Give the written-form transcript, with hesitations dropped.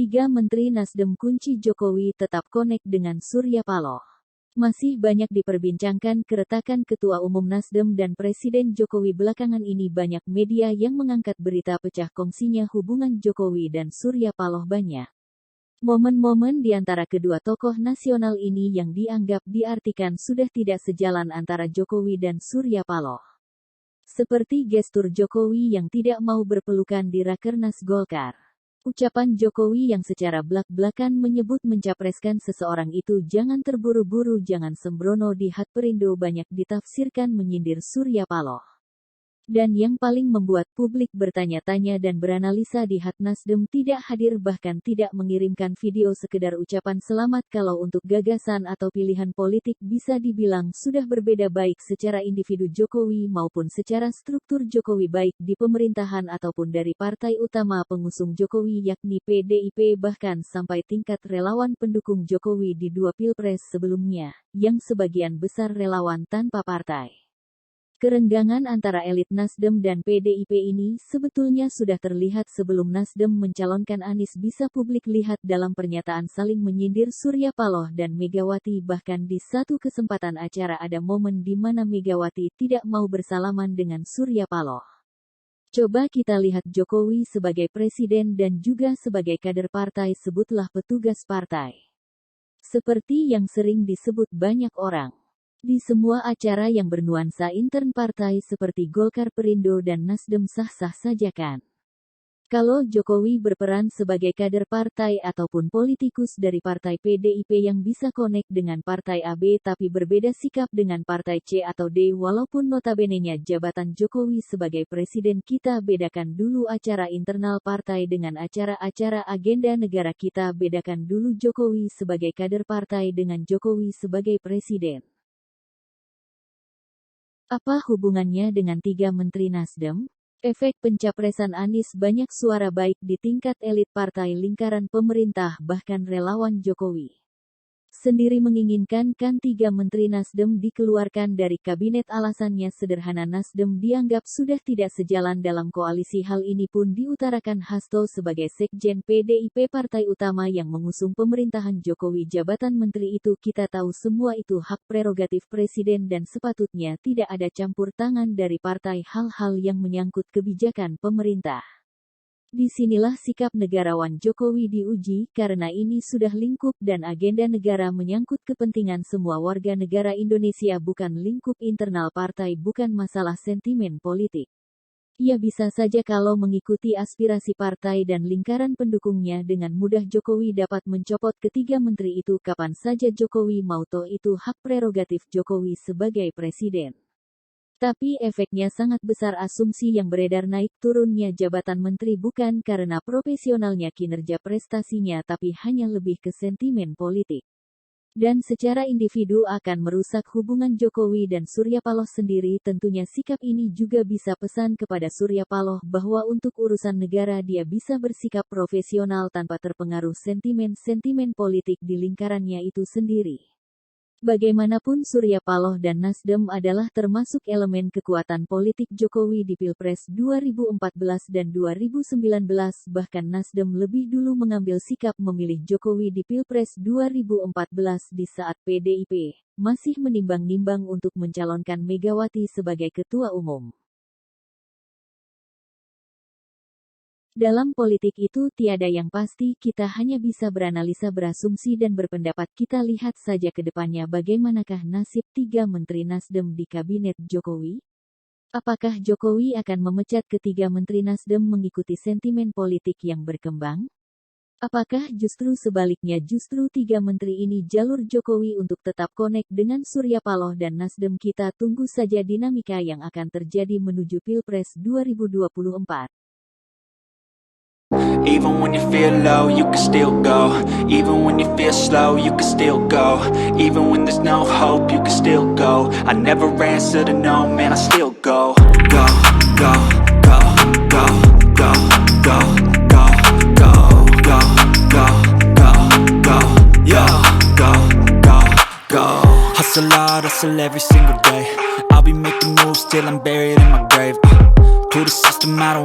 3 Menteri Nasdem kunci Jokowi tetap konek dengan Surya Paloh. Masih banyak diperbincangkan keretakan Ketua Umum Nasdem dan Presiden Jokowi belakangan ini. Banyak media yang mengangkat berita pecah kongsinya hubungan Jokowi dan Surya Paloh. Banyak momen-momen di antara kedua tokoh nasional ini yang diartikan sudah tidak sejalan antara Jokowi dan Surya Paloh. Seperti gestur Jokowi yang tidak mau berpelukan di Rakernas Golkar. Ucapan Jokowi yang secara blak-blakan menyebut mencapreskan seseorang itu jangan terburu-buru, jangan sembrono di Hatperindo banyak ditafsirkan menyindir Surya Paloh. Dan yang paling membuat publik bertanya-tanya dan beranalisa di Nasdem tidak hadir, bahkan tidak mengirimkan video sekedar ucapan selamat. Kalau untuk gagasan atau pilihan politik bisa dibilang sudah berbeda, baik secara individu Jokowi maupun secara struktur Jokowi, baik di pemerintahan ataupun dari partai utama pengusung Jokowi yakni PDIP, bahkan sampai tingkat relawan pendukung Jokowi di 2 pilpres sebelumnya, yang sebagian besar relawan tanpa partai. Kerenggangan antara elit Nasdem dan PDIP ini sebetulnya sudah terlihat sebelum Nasdem mencalonkan Anies. Bisa publik lihat dalam pernyataan saling menyindir Surya Paloh dan Megawati. Bahkan di satu kesempatan acara ada momen di mana Megawati tidak mau bersalaman dengan Surya Paloh. Coba kita lihat Jokowi sebagai presiden dan juga sebagai kader partai, sebutlah petugas partai. Seperti yang sering disebut banyak orang. Di semua acara yang bernuansa intern partai seperti Golkar, Perindo dan Nasdem sah-sah saja kan? Kalau Jokowi berperan sebagai kader partai ataupun politikus dari partai PDIP yang bisa konek dengan partai AB tapi berbeda sikap dengan partai C atau D, walaupun notabenenya jabatan Jokowi sebagai presiden, kita bedakan dulu acara internal partai dengan acara-acara agenda negara. Kita bedakan dulu Jokowi sebagai kader partai dengan Jokowi sebagai presiden. Apa hubungannya dengan 3 Menteri Nasdem? Efek pencapresan Anies, banyak suara baik di tingkat elit partai, lingkaran pemerintah, bahkan relawan Jokowi sendiri menginginkan 3 Menteri Nasdem dikeluarkan dari kabinet. Alasannya sederhana, Nasdem dianggap sudah tidak sejalan dalam koalisi. Hal ini pun diutarakan Hasto sebagai sekjen PDIP, partai utama yang mengusung pemerintahan Jokowi. Jabatan menteri itu kita tahu semua itu hak prerogatif presiden dan sepatutnya tidak ada campur tangan dari partai hal-hal yang menyangkut kebijakan pemerintah. Disinilah sikap negarawan Jokowi diuji, karena ini sudah lingkup dan agenda negara menyangkut kepentingan semua warga negara Indonesia, bukan lingkup internal partai, bukan masalah sentimen politik. Ia bisa saja kalau mengikuti aspirasi partai dan lingkaran pendukungnya, dengan mudah Jokowi dapat mencopot ketiga menteri itu kapan saja Jokowi mau, toh itu hak prerogatif Jokowi sebagai presiden. Tapi efeknya sangat besar. Asumsi yang beredar naik turunnya jabatan menteri bukan karena profesionalnya kinerja prestasinya, tapi hanya lebih ke sentimen politik. Dan secara individu akan merusak hubungan Jokowi dan Surya Paloh sendiri. Tentunya sikap ini juga bisa pesan kepada Surya Paloh bahwa untuk urusan negara dia bisa bersikap profesional tanpa terpengaruh sentimen politik di lingkarannya itu sendiri. Bagaimanapun Surya Paloh dan Nasdem adalah termasuk elemen kekuatan politik Jokowi di Pilpres 2014 dan 2019, bahkan Nasdem lebih dulu mengambil sikap memilih Jokowi di Pilpres 2014 di saat PDIP masih menimbang-nimbang untuk mencalonkan Megawati sebagai ketua umum. Dalam politik itu tiada yang pasti, kita hanya bisa beranalisa, berasumsi dan berpendapat. Kita lihat saja ke depannya bagaimanakah nasib 3 Menteri Nasdem di kabinet Jokowi? Apakah Jokowi akan memecat ketiga Menteri Nasdem mengikuti sentimen politik yang berkembang? Apakah justru sebaliknya, justru 3 Menteri ini jalur Jokowi untuk tetap konek dengan Surya Paloh dan Nasdem? Kita tunggu saja dinamika yang akan terjadi menuju Pilpres 2024. Even when you feel low, you can still go. Even when you feel slow, you can still go. Even when there's no hope, you can still go. I never answer to no, man, I still go. Go, go, go, go, go, go, go, go, go, go, go, go, yeah, go, go, go. Hustle hard, hustle every single day. I'll be making moves till I'm buried in my grave. To the system, I don't